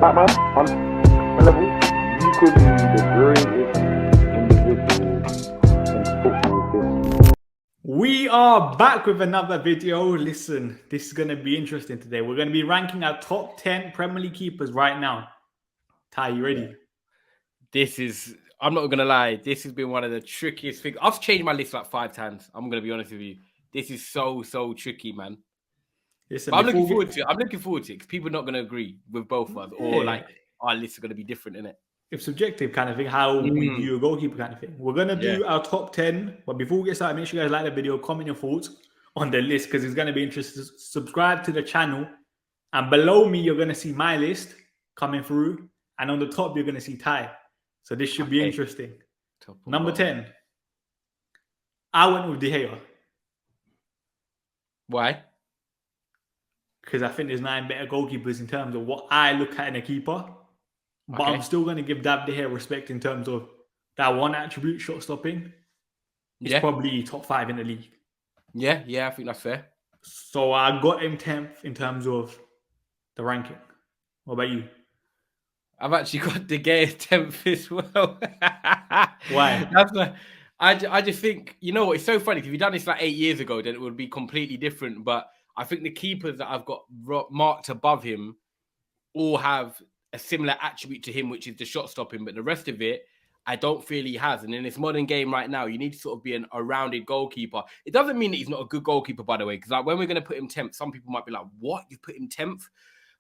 Batman, on a level, you could be the greatest individual in football history. We are back with another video. Listen, this is going to be interesting today. We're going to be ranking our top 10 Premier League keepers right now. Ty, you ready? I'm not going to lie, this has been one of the trickiest things. I've changed my list like 5 times. I'm going to be honest with you. This is so tricky, man. Listen, but I'm looking forward to it. I'm looking forward to it because people are not going to agree with both of us, or like our lists are going to be different, innit? It's subjective kind of thing, how we view a goalkeeper kind of thing. We're going to do our top 10, but before we get started, make sure you guys like the video, comment your thoughts on the list because it's going to be interesting. Subscribe to the channel, and below me, you're going to see my list coming through, and on the top, you're going to see Ty. So this should be interesting. Number 10, I went with De Gea. Why? Because I think there's 9 better goalkeepers in terms of what I look at in a keeper. But I'm still going to give David De Gea respect in terms of that one attribute, shot stopping. It's probably top 5 in the league. Yeah, I think that's fair. So I got him 10th in terms of the ranking. What about you? I've actually got De Gea 10th as well. Why? That's why I just think, you know what, it's so funny. If you'd done this like 8 years ago, then it would be completely different. But I think the keepers that I've got marked above him all have a similar attribute to him, which is the shot stopping. But the rest of it, I don't feel he has. And in this modern game right now, you need to sort of be a rounded goalkeeper. It doesn't mean that he's not a good goalkeeper, by the way, because like when we're going to put him 10th, some people might be like, what? You put him 10th?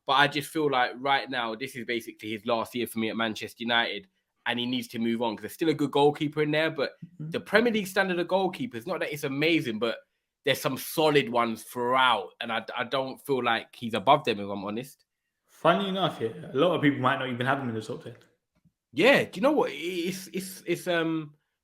But I just feel like right now, this is basically his last year for me at Manchester United. And he needs to move on because there's still a good goalkeeper in there. But the Premier League standard of goalkeepers, not that it's amazing, but there's some solid ones throughout. And I don't feel like he's above them, if I'm honest. Funny enough, a lot of people might not even have him in the top 10. Yeah, do you know what? It's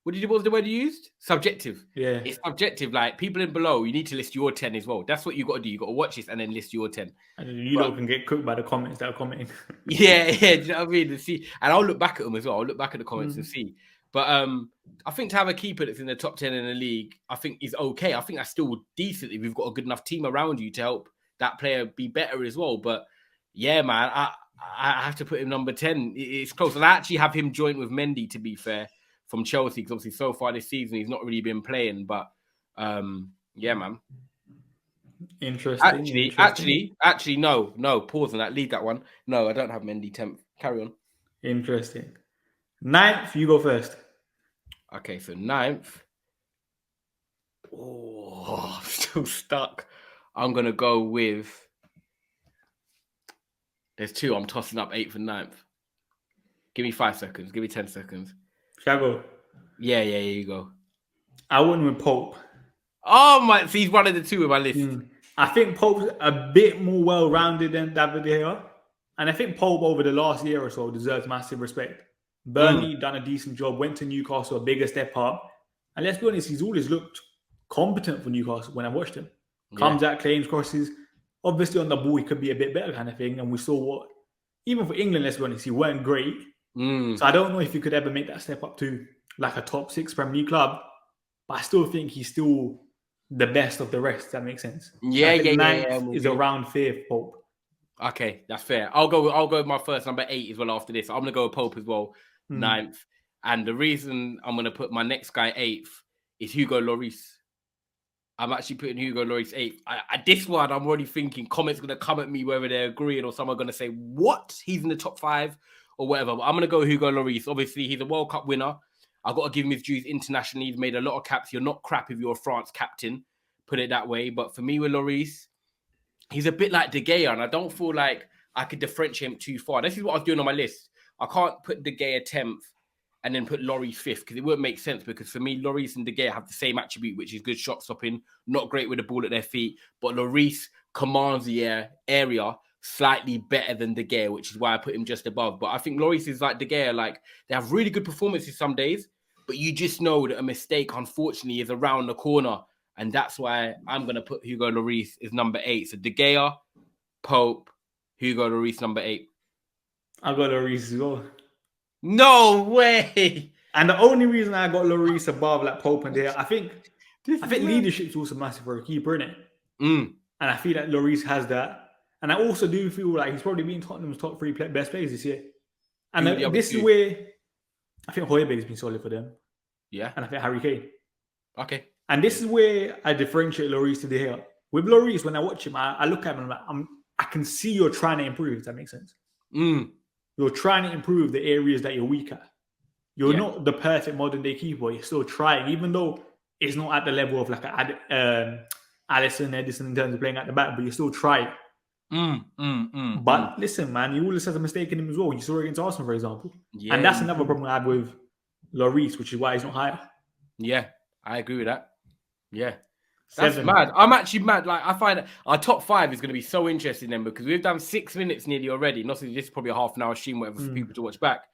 what was the word you used? Subjective. Yeah. It's subjective. Like people in below, you need to list your 10 as well. That's what you got to do. You got to watch this and then list your 10. And you lot can get cooked by the comments that are commenting. Yeah. Do you know what I mean? See, and I'll look back at them as well. I'll look back at the comments and see. But I think to have a keeper that's in the top 10 in the league, I think is okay. I think that's still decent if you've got a good enough team around you to help that player be better as well. But yeah, man, I have to put him number 10. It's close. And I actually have him joint with Mendy, to be fair, from Chelsea, because obviously so far this season he's not really been playing. But yeah, man. Interesting. Actually, no. Pause on that. Leave that one. No, I don't have Mendy 10th. Carry on. Interesting. 9th, you go first. Okay, so 9th. Oh, I'm still stuck. I'm gonna go with. There's 2. I'm tossing up 8th and 9th. Give me 5 seconds. Give me 10 seconds. Shall I go? Yeah, you go. I went with Pope. Oh my! So he's one of the 2 in my list. I think Pope's a bit more well-rounded than David De Gea. And I think Pope over the last year or so deserves massive respect. Burnley done a decent job, went to Newcastle, a bigger step up. And let's be honest, he's always looked competent for Newcastle when I watched him. Comes out, claims, crosses. Obviously, on the ball, he could be a bit better kind of thing. And we saw what, even for England, let's be honest, he weren't great. So I don't know if he could ever make that step up to like a top 6 Premier League club. But I still think he's still the best of the rest. If that makes sense. Yeah. Is around 5th, Pope. Okay, that's fair. I'll go with my first number 8 as well after this. I'm gonna go with Pope as well, 9th. And the reason I'm gonna put my next guy 8th is Hugo Lloris. I'm actually putting Hugo Lloris 8th. This one, I'm already thinking comments going to come at me whether they're agreeing or some are going to say, what? He's in the top 5 or whatever. But I'm going to go Hugo Lloris. Obviously, he's a World Cup winner. I've got to give him his dues internationally. He's made a lot of caps. You're not crap if you're a France captain, put it that way. But for me with Lloris, he's a bit like De Gea, and I don't feel like I could differentiate him too far. This is what I was doing on my list. I can't put De Gea 10th and then put Lloris 5th because it wouldn't make sense because for me, Lloris and De Gea have the same attribute, which is good shot stopping, not great with the ball at their feet, but Lloris commands the area slightly better than De Gea, which is why I put him just above. But I think Lloris is like De Gea, like they have really good performances some days, but you just know that a mistake, unfortunately, is around the corner. And that's why I'm going to put Hugo Lloris as number 8. So De Gea, Pope, Hugo Lloris number 8. I got Lloris as well. No way. And the only reason I got Lloris above like Pope and there, I think leadership's also massive for a keeper, innit? And I feel that Lloris has that. And I also do feel like he's probably been Tottenham's top 3 best players this year. And Who the other this is two? where I think Højbjerg's been solid for them. Yeah. And I think Harry Kane. Okay. And this is where I differentiate Lloris to De Gea. With Lloris, when I watch him, I look at him and I'm like, I can see you're trying to improve, if that makes sense. You're trying to improve the areas that you're weak at. You're not the perfect modern day keeper. You're still trying, even though it's not at the level of like Alisson, Henderson in terms of playing at the back, but you're still trying. But listen, man, you always have a mistake in him as well. You saw it against Arsenal, for example. Yeah, and that's another problem I have with Lloris, which is why he's not higher. Yeah, I agree with that. Yeah. 7. That's mad. I'm actually mad. Like, I find our top 5 is going to be so interesting then, because we've done 6 minutes nearly already. Not this is probably a half an hour stream, whatever, for people to watch back.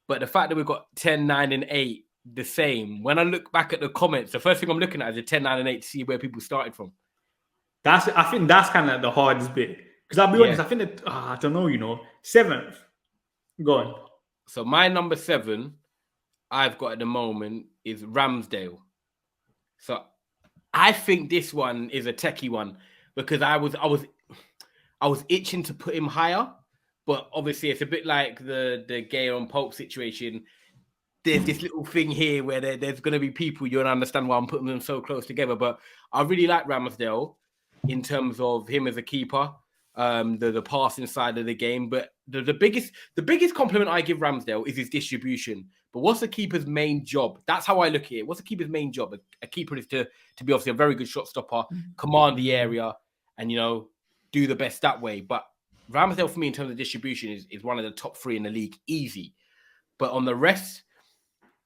But the fact that we've got 10, 9, and 8 the same. When I look back at the comments, the first thing I'm looking at is the 10, 9, and 8 to see where people started from. I think that's kind of the hardest bit. Because I'll be honest, I think that, I don't know, 7th. Go on. So my number 7 I've got at the moment is Ramsdale. So I think this one is a techie one, because I was itching to put him higher, but obviously it's a bit like the Gale and Pope situation. There's this little thing here where there's going to be people, you don't understand why I'm putting them so close together. But I really like Ramsdale in terms of him as a keeper, the passing side of the game. But the biggest compliment I give Ramsdale is his distribution. But what's the keeper's main job? That's how I look at it. What's the keeper's main job? A keeper is to be obviously a very good shot stopper, command the area, and do the best that way. But Ramsdale, for me, in terms of distribution, is one of the top 3 in the league, easy. But on the rest,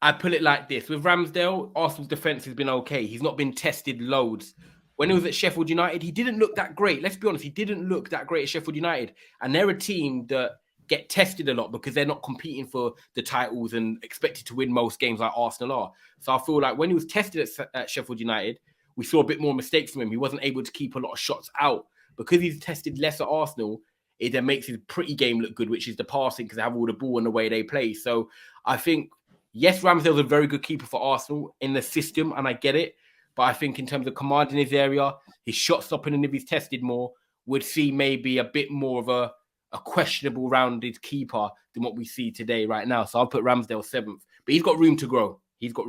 I put it like this. With Ramsdale, Arsenal's defence has been okay. He's not been tested loads. When he was at Sheffield United, he didn't look that great. Let's be honest, he didn't look that great at Sheffield United. And they're a team that get tested a lot because they're not competing for the titles and expected to win most games like Arsenal are. So I feel like when he was tested at Sheffield United, we saw a bit more mistakes from him. He wasn't able to keep a lot of shots out. Because he's tested less at Arsenal, it then makes his pretty game look good, which is the passing, because they have all the ball and the way they play. So I think, yes, Ramsdale's a very good keeper for Arsenal in the system, and I get it. But I think in terms of commanding his area, his shot stopping, and if he's tested more, would see maybe a bit more of a questionable rounded keeper than what we see today right now. So I'll put Ramsdale 7th. But he's got room to grow. You can't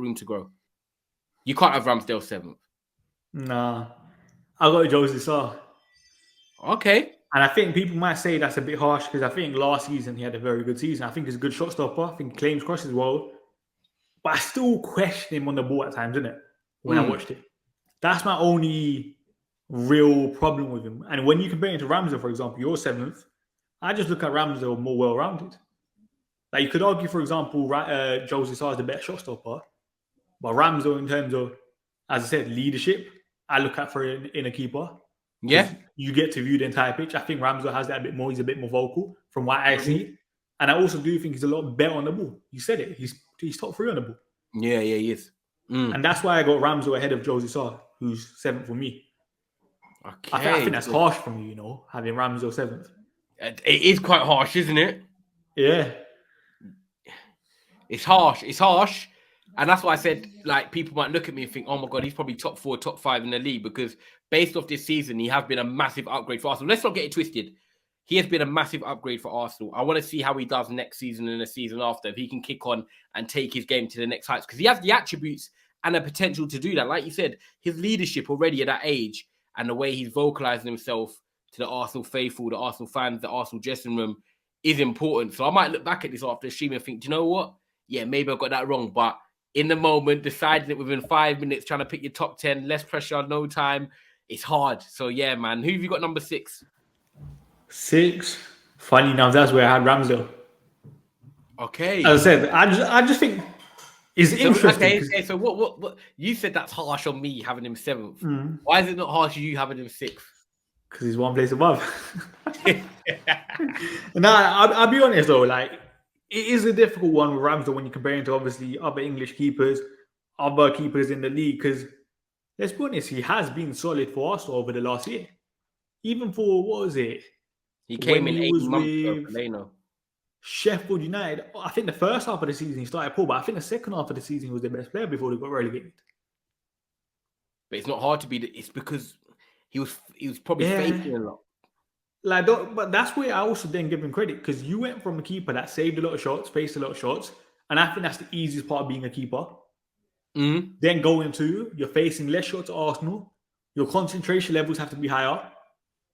have Ramsdale 7th. Nah. I got Jose Sarr. Okay. And I think people might say that's a bit harsh, because I think last season he had a very good season. I think he's a good shot stopper. I think he claims crosses well. But I still question him on the ball at times, isn't it? When I watched it. That's my only real problem with him. And when you compare him to Ramsdale, for example, you're 7th. I just look at Ramsdale more well-rounded. Like, you could argue, for example, Jose Sarr is the better shot stopper. But Ramsdale, in terms of, as I said, leadership, I look at for in a keeper. Yeah. You get to view the entire pitch. I think Ramsdale has that a bit more. He's a bit more vocal from what I see. And I also do think he's a lot better on the ball. You said it. He's top 3 on the ball. Yeah, he is. And that's why I got Ramsdale ahead of Jose Sarr, who's 7th for me. Okay. I think that's harsh for me, having Ramsdale 7th. It is quite harsh, isn't it? Yeah. It's harsh. And that's why I said, like, people might look at me and think, oh my God, he's probably top 4, top 5 in the league, because based off this season, he has been a massive upgrade for Arsenal. Let's not get it twisted. He has been a massive upgrade for Arsenal. I want to see how he does next season and the season after, if he can kick on and take his game to the next heights, because he has the attributes and the potential to do that. Like you said, his leadership already at that age and the way he's vocalizing himself to the Arsenal faithful, the Arsenal fans, the Arsenal dressing room is important. So I might look back at this after the stream and think, do you know what? Yeah, maybe I got that wrong. But in the moment, deciding it within 5 minutes, trying to pick your top 10, less pressure, no time, it's hard. So yeah, man. Who have you got number 6? 6. Funny enough, that's where I had Ramsdale. Okay. As I said, I just think it's interesting. Okay. So what? You said that's harsh on me having him 7th. Why is it not harsh on you having him 6th? Because he's one place above. I'll be honest though, like, it is a difficult one with Ramsdale when you compare him to obviously other English keepers, other keepers in the league, because let's be honest, he has been solid for Arsenal over the last year. Even for, what was it? He came in 8 months with ago. Sheffield United. I think the first half of the season he started poor, but I think the second half of the season he was the best player before they got relegated. But it's not hard to be. It's because he was probably faking a lot. Like, but that's where I also then give him credit because you went from a keeper that saved a lot of shots, faced a lot of shots, and I think that's the easiest part of being a keeper. Mm. Then going to you're facing less shots at Arsenal, your concentration levels have to be higher.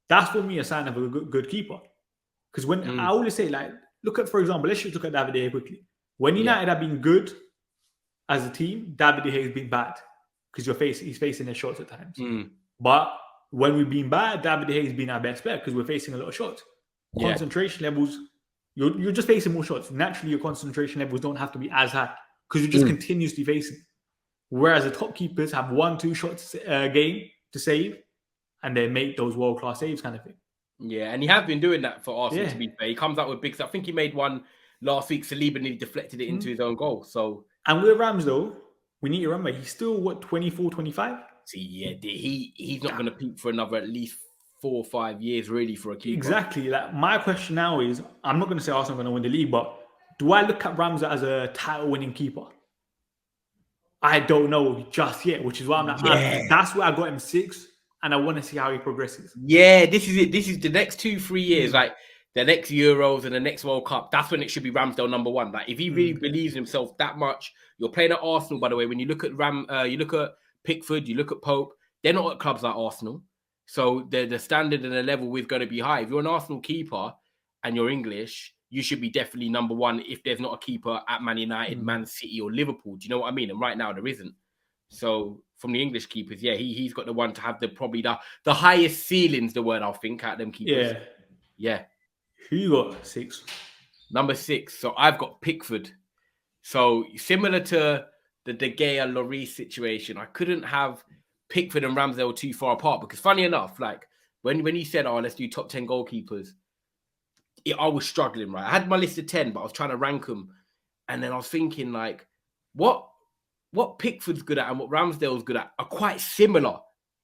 That's for me a sign of a good keeper. Because when I always say, like, look at, for example, let's just look at David De Gea quickly. When United have been good as a team, David De Gea has been bad because he's facing their shots at times. But when we've been bad, David De Gea has been our best bet because we're facing a lot of shots. Concentration levels, you're just facing more shots. Naturally, your concentration levels don't have to be as high because you're just continuously facing. Whereas the top keepers have 1-2 shots a game to save and they make those world-class saves kind of thing. Yeah, and he has been doing that for Arsenal, to be fair. He comes out with big stuff. I think he made one last week. Saliba nearly deflected it into his own goal. So, and with Ramsdale, we need to remember, he's still, 24, 25? See, yeah, he's not going to peak for another at least 4 or 5 years, really, for a keeper. Exactly. Like, my question now is, I'm not going to say Arsenal are going to win the league, but do I look at Ramsdale as a title-winning keeper? I don't know just yet, which is why I'm not. That's why I got him 6, and I want to see how he progresses. Yeah, this is it. This is the next 2-3 years, like the next Euros and the next World Cup. That's when it should be Ramsdale number 1. Like if he really believes in himself that much, you're playing at Arsenal. By the way, when you look at you look at Pickford, you look at Pope. They're not at clubs like Arsenal, so the standard and the level is going to be high. If you're an Arsenal keeper and you're English, you should be definitely number 1 if there's not a keeper at Man United, Man City, or Liverpool. Do you know what I mean? And right now there isn't. So from the English keepers, yeah, he's got the one to have probably the highest ceilings, the word I'll think, at them keepers. Yeah. Who you got 6? Number 6. So I've got Pickford. So similar to the De Gea Lloris situation, I couldn't have Pickford and Ramsdale too far apart because funny enough, like when you said, oh, let's do top 10 goalkeepers, I was struggling, right? I had my list of 10, but I was trying to rank them. And then I was thinking, like, what Pickford's good at and what Ramsdale's good at are quite similar,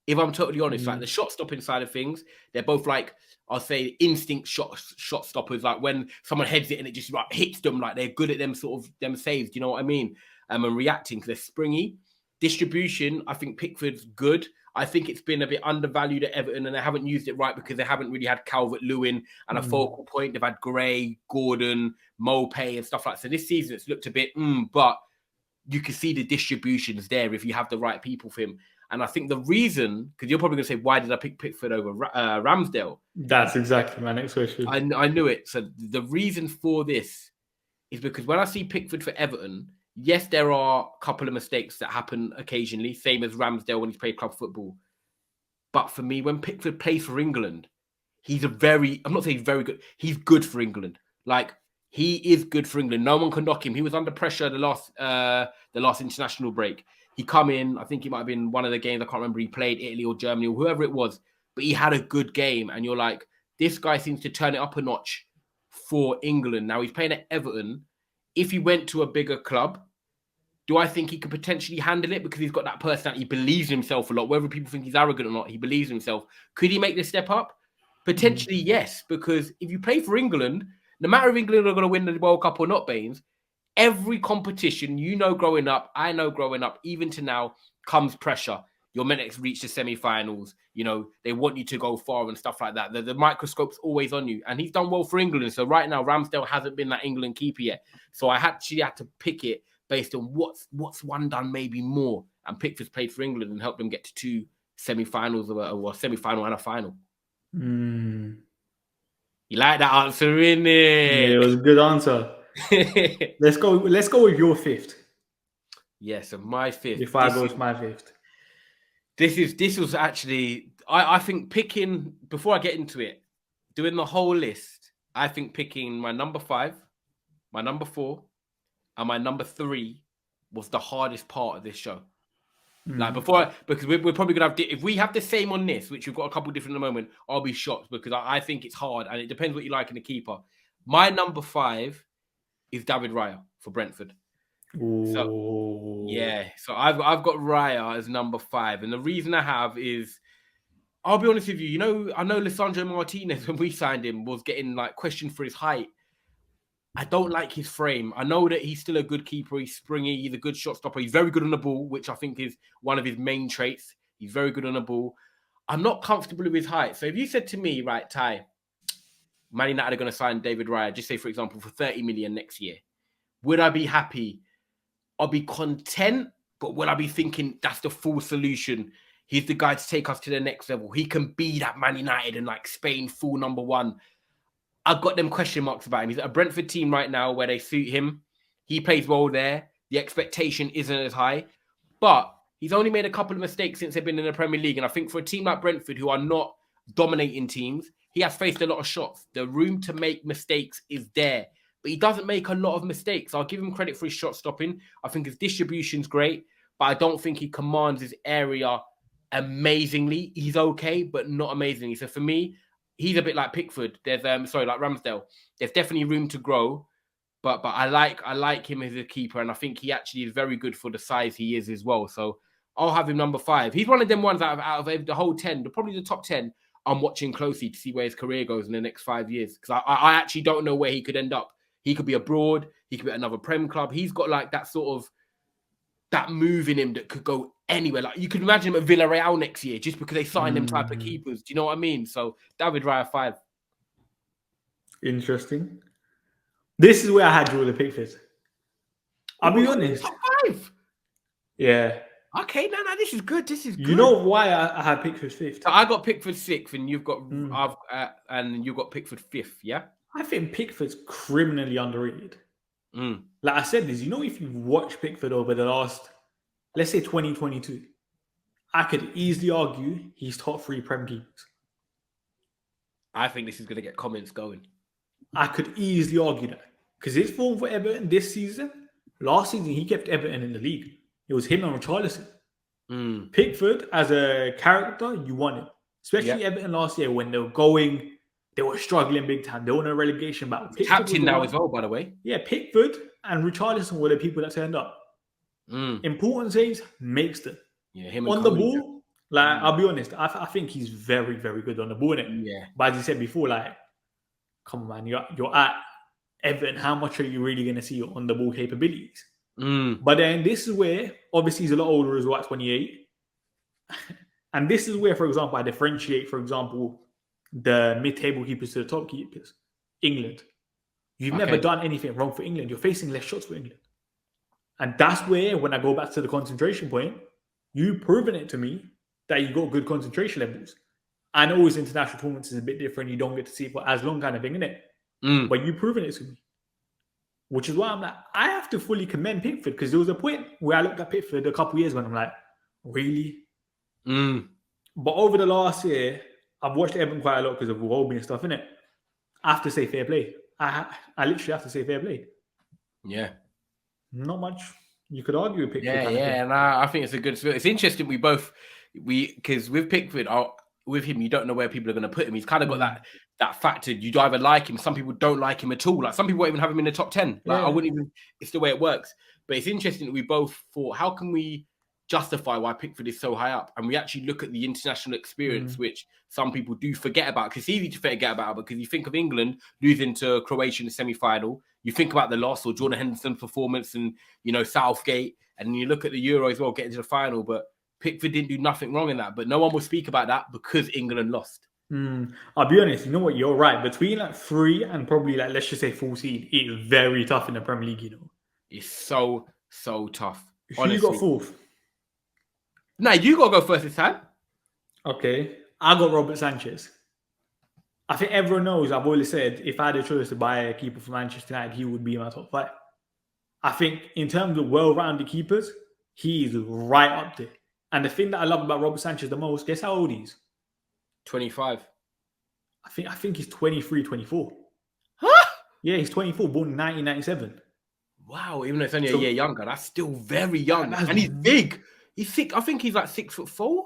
if I'm totally honest. Like, the shot-stopping side of things, they're both, like, I'll say instinct shot stoppers. Like, when someone heads it and it just, like, hits them, like, they're good at them saves. Do you know what I mean? And reacting because they're springy. Distribution, I think Pickford's good. I think it's been a bit undervalued at Everton and they haven't used it right because they haven't really had Calvert-Lewin and a focal point. They've had Gray, Gordon, Mopay and stuff like that. So this season it's looked a bit, but you can see the distributions there if you have the right people for him. And I think the reason, because you're probably going to say, why did I pick Pickford over Ramsdale? That's exactly my next question. I knew it. So the reason for this is because when I see Pickford for Everton, yes, there are a couple of mistakes that happen occasionally, same as Ramsdale when he's played club football. But for me, when Pickford plays for England, I'm not saying he's very good. He's good for England. Like, he is good for England. No one can knock him. He was under pressure the last international break. He come in, I think it might have been one of the games, I can't remember, he played Italy or Germany or whoever it was, but he had a good game. And you're like, this guy seems to turn it up a notch for England. Now, he's playing at Everton. If he went to a bigger club, do I think he could potentially handle it? Because he's got that personality. He believes in himself a lot. Whether people think he's arrogant or not, he believes in himself. Could he make this step up? Potentially, yes. Because if you play for England, no matter if England are going to win the World Cup or not, Baines, every competition, growing up, I know growing up, even to now, comes pressure. You're meant to reach the semi-finals. They want you to go far and stuff like that. The microscope's always on you. And he's done well for England. So right now, Ramsdale hasn't been that England keeper yet. So I actually had to pick it based on what's one done maybe more. And Pickford's played for England and helped them get to 2 semi-finals or a semi-final and a final. You like that answer, innit? Yeah, it was a good answer. Let's go with your 5th. Yeah, so my 5th. If I go with my 5th. This was actually, I think picking, before I get into it, doing the whole list, I think picking my number 5, my number 4, and my number 3 was the hardest part of this show. Like because we're probably going to have, if we have the same on this, which we've got a couple different at the moment, I'll be shocked because I think it's hard and it depends what you like in the keeper. My number 5 is David Raya for Brentford. So I've got Raya as number 5. And the reason I have is, I'll be honest with you, I know Lisandro Martinez, when we signed him, was getting like questioned for his height. I don't like his frame. I know that he's still a good keeper. He's springy. He's a good shot stopper. He's very good on the ball, which I think is one of his main traits. He's very good on the ball. I'm not comfortable with his height. So if you said to me, right, Ty, Man United are going to sign David Raya, just say, for example, for 30 million next year. Would I be happy? I'll be content, but will I be thinking that's the full solution? He's the guy to take us to the next level. He can be that Man United and like Spain full number one. I've got them question marks about him. He's at a Brentford team right now where they suit him. He plays well there. The expectation isn't as high, but he's only made a couple of mistakes since they've been in the Premier League. And I think for a team like Brentford, who are not dominating teams, he has faced a lot of shots. The room to make mistakes is there, but he doesn't make a lot of mistakes. I'll give him credit for his shot stopping. I think his distribution's great, but I don't think he commands his area amazingly. He's okay, but not amazingly. So for me, he's a bit like Pickford. There's like Ramsdale. There's definitely room to grow, but I like him as a keeper, and I think he actually is very good for the size he is as well. So I'll have him number 5. He's one of them ones out of the whole 10, probably the top 10. I'm watching closely to see where his career goes in the next 5 years, because I actually don't know where he could end up. He could be abroad. He could be at another Prem club. He's got like that sort of that move in him that could go anywhere. Like you could imagine him at Villarreal next year just because they signed them type of keepers. Do you know what I mean? So David Raya 5. Interesting. This is where I had Jordan Pickford. I'll be honest. Top 5. Yeah. Okay, no, this is good. This is good. You know why I had Pickford 5th? So I got Pickford 6th, and you've got and you got Pickford 5th. Yeah. I think Pickford's criminally underrated. Like I said this, if you watch Pickford over the last, let's say 2022, I could easily argue he's top 3 Prem keepers. I think this is going to get comments going. I could easily argue that. Because his form for Everton this season, last season, he kept Everton in the league. It was him and Richarlison. Pickford, as a character, you want him. Especially Everton last year when they were struggling big time. They were in a relegation battle. Captain now as well, by the way. Yeah, Pickford and Richarlison were the people that turned up. Important saves makes them. Yeah, him on the ball. Like I'll be honest, I think he's very, very good on the ball. Yeah, but as you said before, like, come on, man, you're at Everton. How much are you really going to see on the ball capabilities? But then this is where obviously he's a lot older as well, at 28, and this is where, for example, I differentiate, for example, the mid-table keepers to the top keepers. England. You've never done anything wrong for England. You're facing less shots for England. And that's where, when I go back to the concentration point, you've proven it to me that you got good concentration levels. I know his international tournaments is a bit different. You don't get to see it for as long kind of thing, innit? But you've proven it to me. Which is why I'm like, I have to fully commend Pickford, because there was a point where I looked at Pickford a couple of years ago and I'm like, really? But over the last year, I've watched Everton quite a lot because of Wolby and stuff, innit? I have to say fair play. I literally have to say fair play. Yeah. Not much you could argue with Pickford. Yeah, and I think it's a good. It's interesting. Because with Pickford, with him, you don't know where people are going to put him. He's kind of got that factor. You either like him, some people don't like him at all. Like some people won't even have him in the top 10. Like I wouldn't even. It's the way it works. But it's interesting that we both thought, how can we justify why Pickford is so high up? And we actually look at the international experience, which some people do forget about, because it's easy to forget about, because you think of England losing to Croatia in the semi-final, you think about the loss or Jordan Henderson's performance and, Southgate, and you look at the Euro as well, getting to the final, but Pickford didn't do nothing wrong in that, but no one will speak about that because England lost. I'll be honest, you know what, you're right. Between 3 and probably let's just say 14, it's very tough in the Premier League, It's so tough. Who you got 4th? No, you got to go first this time. Okay. I got Robert Sanchez. I think everyone knows, I've always said, if I had a choice to buy a keeper for Manchester United, he would be in my top 5. I think in terms of well-rounded keepers, he is right up there. And the thing that I love about Robert Sanchez the most, guess how old he is? 25. I think he's 23, 24. Huh? Yeah, he's 24, born in 1997. Wow, even though it's only a year younger, that's still very young. And he's big. He's thick. I think he's like 6'4".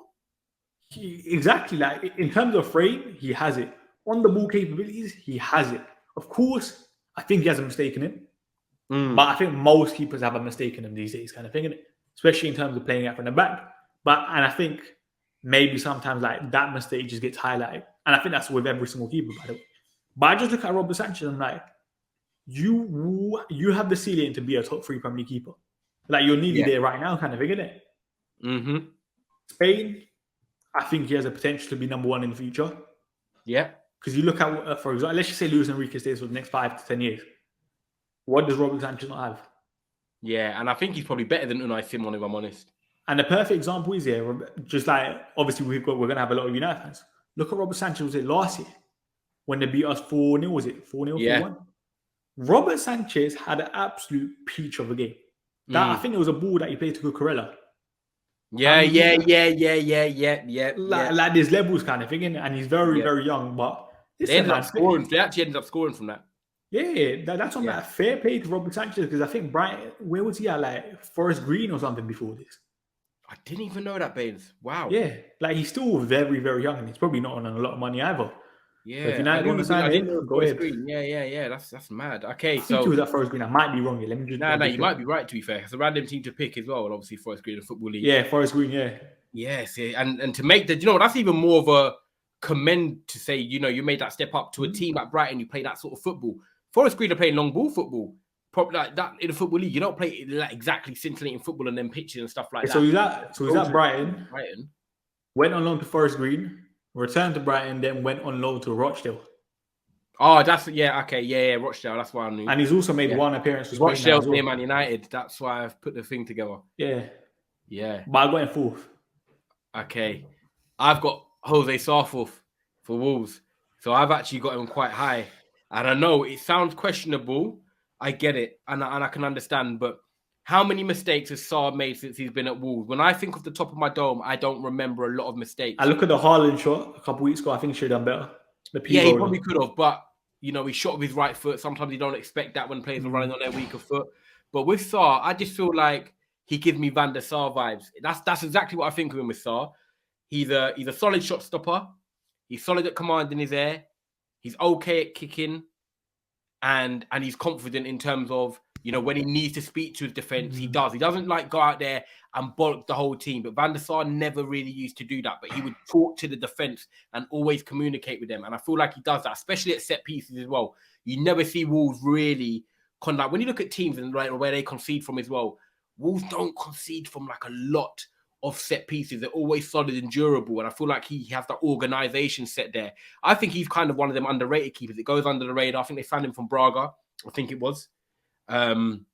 Exactly. Like in terms of frame, he has it. On the ball capabilities, he has it. Of course, I think he has a mistake in him. But I think most keepers have a mistake in him these days, kind of thing, innit? Especially in terms of playing out from the back. And I think maybe sometimes like that mistake just gets highlighted. And I think that's with every single keeper, by the way. But I just look at Robert Sanchez and I'm like, you have the ceiling to be a top 3 Premier League keeper. Like you're nearly there right now, kind of thing, isn't it? Spain, I think he has a potential to be number 1 in the future. Yeah. Because you look at, for example, let's just say Luis Enrique stays for the next 5 to 10 years. What does Robert Sanchez not have? Yeah, and I think he's probably better than Unai Simon, if I'm honest. And the perfect example is here, just like obviously we're going to have a lot of United fans. Look at Robert Sanchez, was it last year when they beat us 4-0? Was it 4-0, 4-1? Robert Sanchez had an absolute peach of a game. I think it was a ball that he played to Cucurella. Yeah. Like there's levels kind of thing, and he's very, very young. But they actually ended up scoring from that. Yeah, that's on that fair play to Robert Sanchez, because I think Brighton, where was he at? Like Forest Green or something before this. I didn't even know that, Baines. Wow. Yeah, like he's still very, very young, and he's probably not on a lot of money either. Yeah, so if United want to sign him, go ahead. Green. Yeah. That's mad. Okay, I think he was at Forest Green. I might be wrong here. Let me just. No, you might be right. To be fair, it's a random team to pick as well, and obviously Forest Green, the football league. Yeah, Forest Green. Yeah. Yes, and to make that, that's even more of a commend to say, you made that step up to a team like Brighton. You play that sort of football. Forest Green are playing long ball football, probably like that in the football league. You don't play like exactly scintillating football and then pitches and stuff like that. So he's at Brighton. Went on loan to Forest Green, returned to Brighton, then went on loan to Rochdale. Oh, that's Rochdale. That's why I knew. And he's also made one appearance for Rochdale's near Man United. That's why I've put the thing together. Yeah. But I got him fourth. Okay, I've got Jose Sarforth for Wolves, so I've actually got him quite high. And I know it sounds questionable. I get it, and I can understand. But how many mistakes has Sarr made since he's been at Wolves? When I think off the top of my dome, I don't remember a lot of mistakes. I look at the Haaland shot a couple weeks ago. I think he should have done better. He probably could have, but he shot with his right foot. Sometimes you don't expect that when players are running on their weaker foot. But with Sarr, I just feel like he gives me Van der Sar vibes. That's exactly what I think of him with Sarr. He's a solid shot stopper. He's solid at command in his air. He's okay at kicking, and he's confident in terms of, when he needs to speak to his defense, he does. He doesn't like go out there and bollock the whole team. But Van der Sar never really used to do that. But he would talk to the defense and always communicate with them. And I feel like he does that, especially at set pieces as well. You never see Wolves really like when you look at teams and where they concede from as well. Wolves don't concede from like a lot of set pieces. They're always solid and durable, and I feel like he has that organisation set there. I think he's kind of one of them underrated keepers. It goes under the radar. I think they signed him from Braga, I think it was. And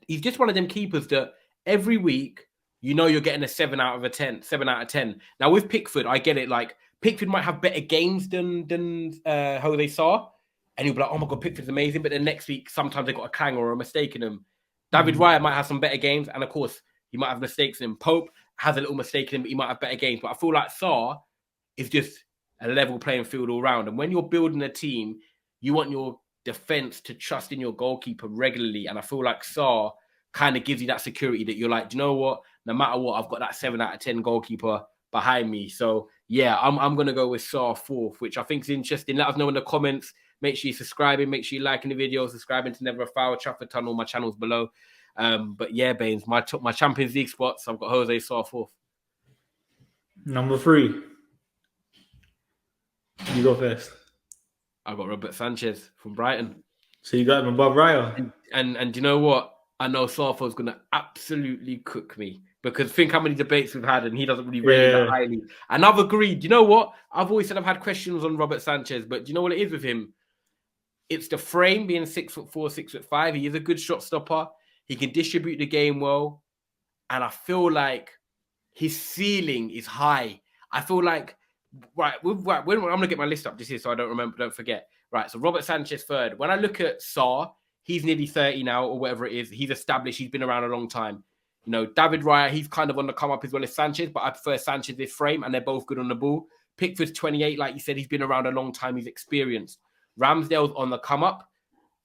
he's just one of them keepers that every week, you're getting a 7 out of 10. Now with Pickford, I get it. Like Pickford might have better games than Jose Sarr, and you'll be like, oh my God, Pickford's amazing. But then next week, sometimes they've got a clanger or a mistake in them. David Raya might have some better games, and of course, he might have mistakes in him. Pope has a little mistake in him, but he might have better games. But I feel like Sarr is just a level playing field all round. And when you're building a team, you want your defense to trust in your goalkeeper regularly. And I feel like Sarr kind of gives you that security that you're like, do you know what? No matter what, I've got that 7 out of 10 goalkeeper behind me. So yeah, I'm going to go with Sarr fourth, which I think is interesting. Let us know in the comments. Make sure you're subscribing. Make sure you're liking the video, subscribing to Never a Foul, Trafford Tunnel, my channels below. But yeah, Baines, my Champions League spots, I've got Jose Sarr fourth. Number 3. You go first. I got Robert Sanchez from Brighton. So you got him above Raya? And you know what? I know Sarfor's going to absolutely cook me, because think how many debates we've had and he doesn't really rate that highly. And I've agreed. You know what? I've always said I've had questions on Robert Sanchez, but do you know what it is with him? It's the frame, being 6'4", 6'5". He is a good shot stopper. He can distribute the game well. And I feel like his ceiling is high. I feel like, I'm going to get my list up just here so I don't forget. Right, so Robert Sanchez third. When I look at Sarr, he's nearly 30 now or whatever it is. He's established. He's been around a long time. David Raya, he's kind of on the come up as well as Sanchez, but I prefer Sanchez's frame, and they're both good on the ball. Pickford's 28, like you said, he's been around a long time. He's experienced. Ramsdale's on the come up.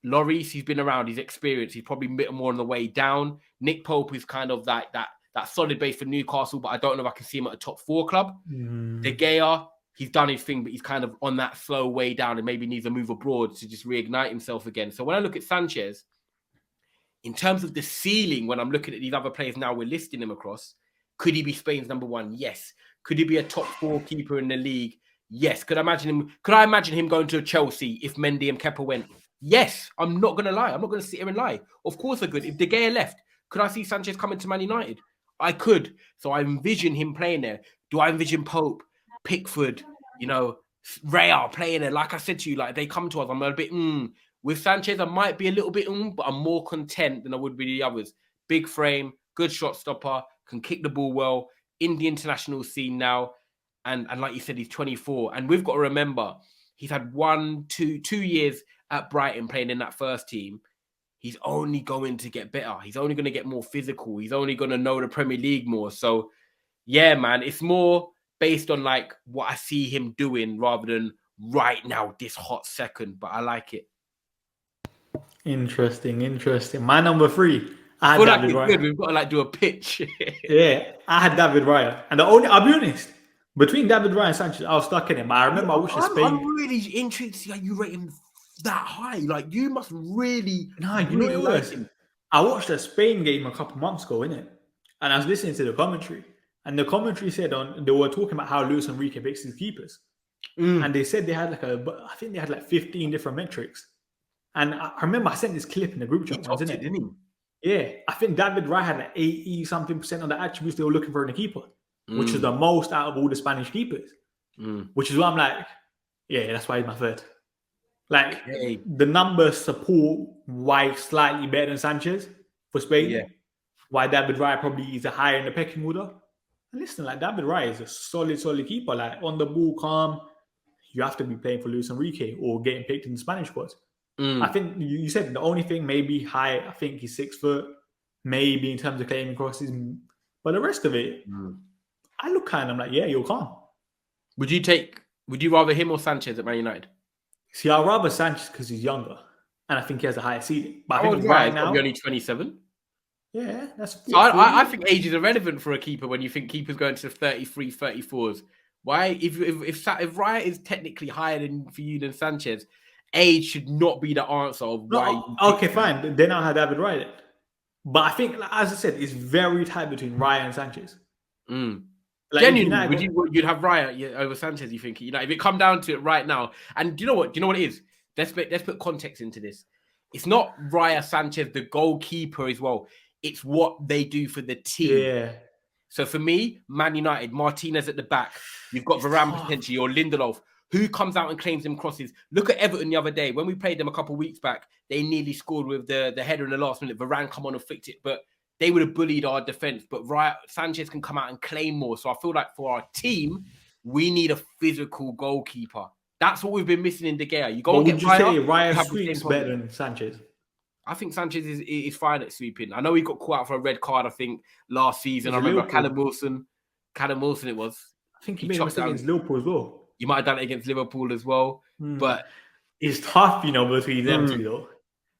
Lloris, he's been around. He's experienced. He's probably a bit more on the way down. Nick Pope is kind of like that solid base for Newcastle, but I don't know if I can see him at a top 4 club. De Gea, he's done his thing, but he's kind of on that slow way down and maybe needs a move abroad to just reignite himself again. So when I look at Sanchez, in terms of the ceiling, when I'm looking at these other players now we're listing him across, could he be Spain's number 1? Yes. Could he be a top 4 keeper in the league? Yes. Could I imagine him going to Chelsea if Mendy and Kepa went? Yes. I'm not going to lie. I'm not going to sit here and lie. Of course I could. If De Gea left, could I see Sanchez coming to Man United? I could. So I envision him playing there. Do I envision Pope, Pickford, Raya playing there. Like I said to you, like they come to us, I'm a bit with Sanchez. I might be a little bit but I'm more content than I would be the others. Big frame, good shot stopper, can kick the ball well in the international scene now, and like you said, he's 24, and we've got to remember he's had 2 years at Brighton playing in that first team. He's only going to get better. He's only going to get more physical. He's only going to know the Premier League more. So, yeah, man, it's more based on like what I see him doing rather than right now, this hot second. But I like it. Interesting. My number 3. I feel had like David it's Raya. good. We've got to like do a pitch. Yeah, I had David Raya. And I'll be honest, between David Raya and Sanchez, I was stuck in it. But I remember I watched Spain. I'm really intrigued to see how you rate him that high. Like, you must really, Nah, you really know what it was? I watched a Spain game a couple months ago, innit? And I was listening to the commentary. And the commentary said they were talking about how Luis Enrique picks his keepers. And they said they had I think they had like 15 different metrics. And I remember I sent this clip in the group chat, wasn't it? Didn't he? Yeah, I think David Raya had like 80-something% of the attributes they were looking for in a keeper, which is the most out of all the Spanish keepers. Which is why I'm like, yeah, that's why he's my third. Like, the numbers support why he's slightly better than Sanchez for Spain. Yeah. Why David Raya probably is higher in the pecking order. And listen, like, David Raya is a solid keeper. Like, on the ball, calm. You have to be playing for Luis Enrique or getting picked in the Spanish squad. I think you said the only thing, maybe high, I think he's 6 foot, maybe in terms of claiming crosses. But the rest of it, I look at him, I'm like, yeah, you're calm. Would you rather him or Sanchez at Man United? See, I'd rather Sanchez because he's younger. And I think he has a higher ceiling. But I think right now, he's only 27. Yeah, that's... So I think age is irrelevant for a keeper when you think keepers going to 33, 34s. Why? If Raya is technically higher for you than Sanchez, age should not be the answer of why. Okay, fine. Then I'll have David Raya. But I think, as I said, it's very tight between Raya and Sanchez. Like, genuinely, you'd have Raya over Sanchez? You think? You know, if it come down to it right now, and do you know what? Do you know what it is? Let's put context into this. It's not Raya, Sanchez, the goalkeeper as well. It's what they do for the team. Yeah. So for me, Man United, Martinez at the back. You've got Varane potentially or Lindelof. Who comes out and claims them crosses? Look at Everton the other day. When we played them a couple of weeks back, they nearly scored with the header in the last minute. Varane come on and flicked it, but they would have bullied our defense. But Sanchez can come out and claim more. So I feel like for our team, we need a physical goalkeeper. That's what we've been missing in De Gea. You go and get Raya sweeps better than Sanchez? I think Sanchez is fine at sweeping. I know he got caught out for a red card, I think, last season. I remember Callum Wilson it was. I think he made a mistake against Liverpool as well. You might have done it against Liverpool as well. But it's tough, between them two, though.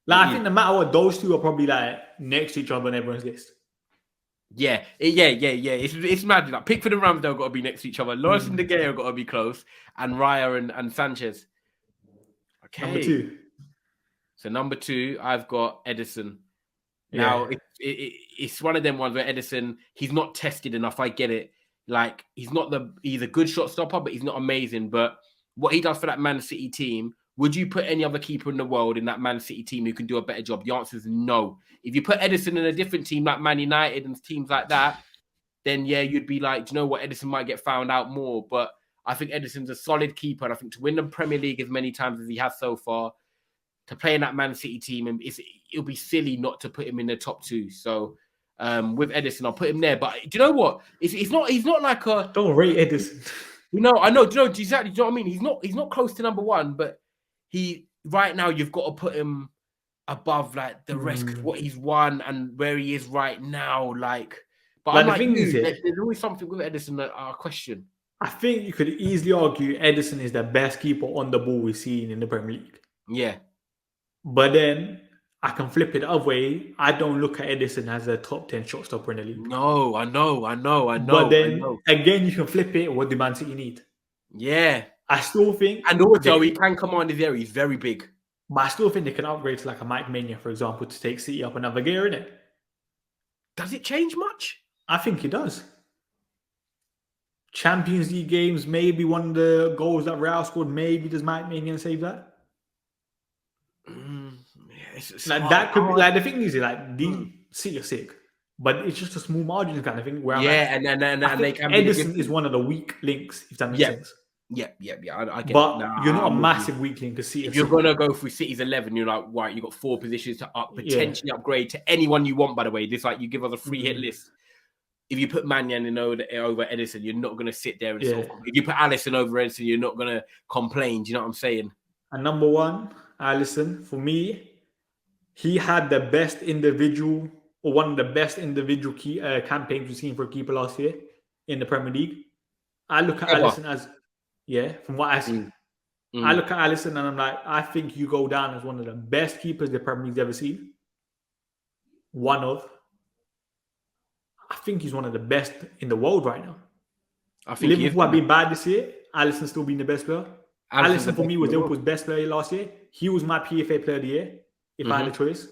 Like, I think no matter what, those two are probably like next to each other on everyone's list. Yeah. It's mad. Like, Pickford and Ramsdale got to be next to each other. Lloris and De Gea got to be close. And Raya and Sanchez. Okay. Number 2. So number 2, I've got Henderson. Now, it's one of them ones where Henderson, he's not tested enough. I get it. Like, he's a good shot stopper, but he's not amazing. But what he does for that Man City team, would you put any other keeper in the world in that Man City team who can do a better job? The answer is no. If you put Henderson in a different team like Man United and teams like that, then yeah, you'd be like, do you know what? Henderson might get found out more. But I think Henderson's a solid keeper. And I think to win the Premier League as many times as he has so far, to play in that Man City team, and it'll be silly not to put him in the top 2. So with Henderson, I'll put him there. But do you know what? He's not like a... Don't rate Henderson. I know. Do you know exactly? Do you know what I mean? He's not close to number 1, but right now you've got to put him above like the rest because what he's won and where he is right now. Like, but I'm like, there's always something with Henderson that I question. I think you could easily argue Henderson is the best keeper on the ball we've seen in the Premier League. Yeah. But then I can flip it the other way. I don't look at Henderson as a top 10 shot stopper in the league. No, I know. But then again, you can flip it. What do Man City need? Yeah. I still think... And also, he can command his area. He's very big. But I still think they can upgrade to like a Mike Maignan, for example, to take City up another gear, innit? Does it change much? I think it does. Champions League games, maybe one of the goals that Real scored, maybe does Mike Maignan save that? Like that could be like the thing is like the City are sick, but it's just a small margin kind of thing. Where and they can Henderson is one of the weak links, if that makes sense. Yeah. I get it. But Nah, you're not a I'm with you. massive weak link because If you're gonna go through City's 11, you're like, right, you got 4 positions to potentially upgrade to anyone you want. By the way, this like you give us a free hit list. If you put Mannion in over Edison, you're not gonna sit there and if you put Allison over Edison, you're not gonna complain. Do you know what I'm saying? And number 1, Allison, for me, he had the best individual or one of the best individual campaigns we've seen for a keeper last year in the Premier League. I look at Allison as, from what I see. I look at Allison and I'm like, I think you go down as one of the best keepers the Premier League's ever seen. I think he's one of the best in the world right now. I think Liverpool have been bad this year. Alisson's still been the best player. Alisson for me was Liverpool's best player last year. He was my PFA player of the year. If I had a choice,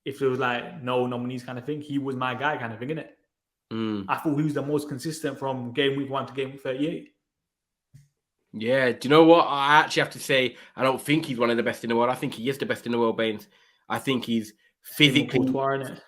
if it was like no nominees kind of thing, he was my guy kind of thing, innit? I thought he was the most consistent from game week 1 to game week 38. Yeah, do you know what? I actually have to say, I don't think he's one of the best in the world. I think he is the best in the world, Baines. I think he's physically. Courtois, innit?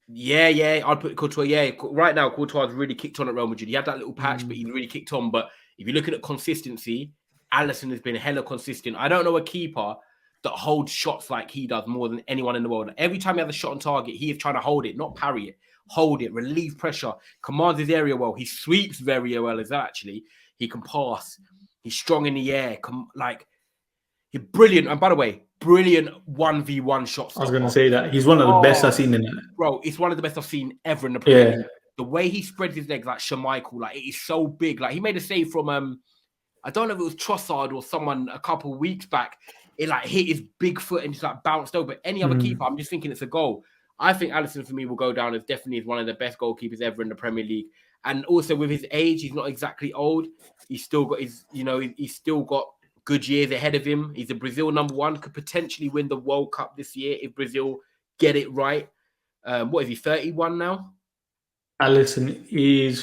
Yeah, I'd put Courtois. Yeah, right now Courtois has really kicked on at Real Madrid. He had that little patch, but he's really kicked on. But if you're looking at consistency, Alisson has been hella consistent. I don't know a keeper that holds shots like he does more than anyone in the world. Every time he has a shot on target, he is trying to hold it, not parry it. Hold it, relieve pressure, commands his area well. He sweeps very well as well, actually. He can pass. He's strong in the air. He's brilliant. And by the way, brilliant 1v1 shots. I was going to say that. He's one of the best I've seen in that. Bro, it's one of the best I've seen ever in the Premier League. The way he spreads his legs like Schmeichel, like it is so big. Like he made a save from, I don't know if it was Trossard or someone a couple of weeks back. It like hit his big foot and just like bounced over. Any other keeper, I'm just thinking it's a goal. I think Alisson for me will go down as definitely one of the best goalkeepers ever in the Premier League. And also with his age, he's not exactly old. He's still got he's still got good years ahead of him. He's a Brazil #1, could potentially win the World Cup this year if Brazil get it right. What is he, 31 now? Alisson is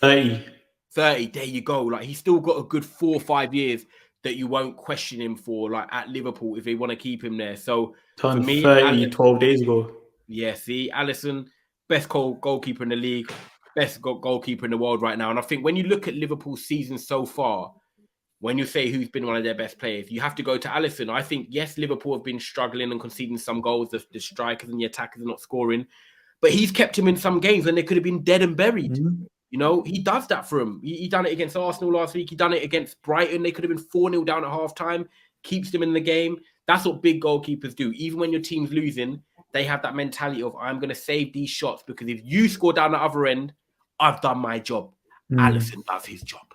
30. 30, there you go. Like he's still got a good 4 or 5 years that you won't question him for, like at Liverpool, if they want to keep him there. So for me, 30, 12 days ago. Yeah, see, Alisson, best goalkeeper in the league, best goalkeeper in the world right now. And I think when you look at Liverpool's season so far, when you say who's been one of their best players, you have to go to Alisson. I think, yes, Liverpool have been struggling and conceding some goals. The strikers and the attackers are not scoring. But he's kept him in some games when they could have been dead and buried. You know, he does that for him. He done it against Arsenal last week. He done it against Brighton. They could have been 4-0 down at halftime. Keeps them in the game. That's what big goalkeepers do. Even when your team's losing, they have that mentality of, I'm going to save these shots because if you score down the other end, I've done my job. Alisson does his job.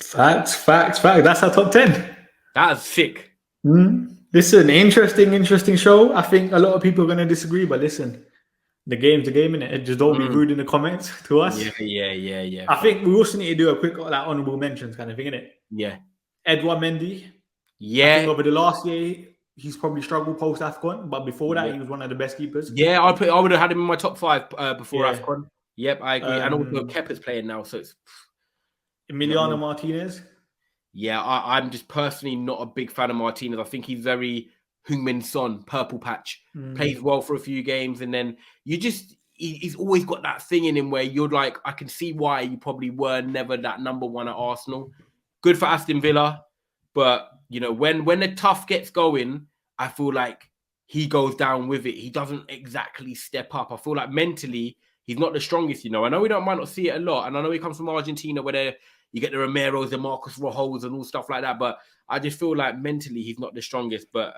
Facts. That's our top 10. That is sick. This is an interesting show. I think a lot of people are going to disagree, but listen, the game's the game, innit? Just don't be rude in the comments to us. Yeah. I think we also need to do a quick honorable mentions kind of thing, innit? Yeah. Edouard Mendy. Yeah. I think over the last year, he's probably struggled post AFCON, but before that, he was one of the best keepers. Yeah, I would have had him in my top 5 before AFCON. Yep, I agree. And also Kepa's playing now, so it's Emiliano Martinez. Yeah, I'm just personally not a big fan of Martinez. I think he's very Heung-min Son, purple patch. Plays well for a few games, and then he's always got that thing in him where you're like, I can see why you probably were never that #1 at Arsenal. Good for Aston Villa, but you know, when the tough gets going, I feel like he goes down with it. He doesn't exactly step up. I feel like mentally, he's not the strongest, you know. I know we might not see it a lot, and I know he comes from Argentina where you get the Romeros, the Marcos Rojos, and all stuff like that. But I just feel like mentally he's not the strongest. But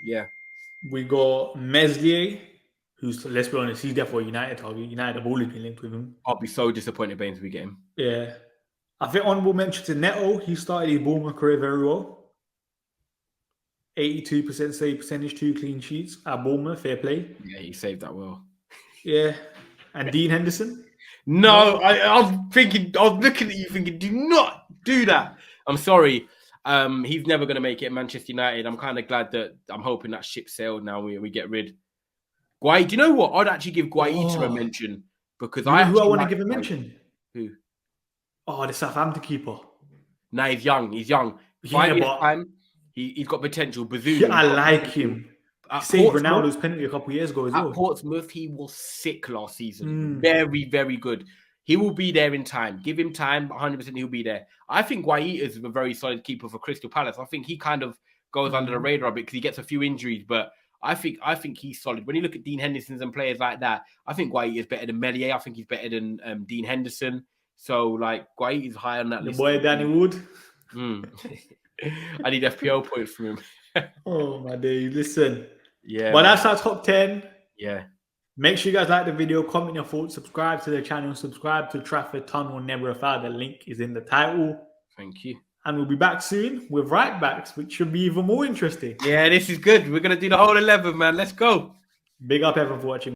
yeah, we got Meslier, who's, let's be honest, he's definitely a United target. United have always been linked with him. I'll be so disappointed, Baines, if we get him. Yeah, I think honorable mention to Neto. He started his Bournemouth career very well. 82% save percentage, 2 clean sheets at Bournemouth. Fair play. Yeah, he saved that well. Yeah, and Dean Henderson. No, I was looking at you thinking, do not do that. I'm sorry. He's never going to make it at Manchester United. I'm kind of glad that I'm hoping that ship sailed now. We get rid. Guai, do you know what? I'd actually give Guaita a mention because who I want to give a mention. Who? Oh, the Southampton keeper. Nah, he's young. 5 years time. He's got potential. Bazoo. I like him. He saved Ronaldo's penalty a couple of years ago as well. At Portsmouth, he was sick last season. Very, very good. He will be there in time. Give him time, 100% he'll be there. I think Guaita is a very solid keeper for Crystal Palace. I think he kind of goes under the radar a bit because he gets a few injuries, but I think he's solid. When you look at Dean Henderson's and players like that, I think Guaita is better than Meslier. I think he's better than Dean Henderson. So, like, Guaita is high on that list. Boy, Danny Wood. I need FPL points from him. Oh, my days. Listen. Yeah. Well, that's our top 10. Yeah. Make sure you guys like the video, comment your thoughts, subscribe to the channel, subscribe to Trafford Tunnel Never a Foul. The link is in the title. Thank you. And we'll be back soon with right backs, which should be even more interesting. Yeah, this is good. We're going to do the whole 11, man. Let's go. Big up everyone for watching.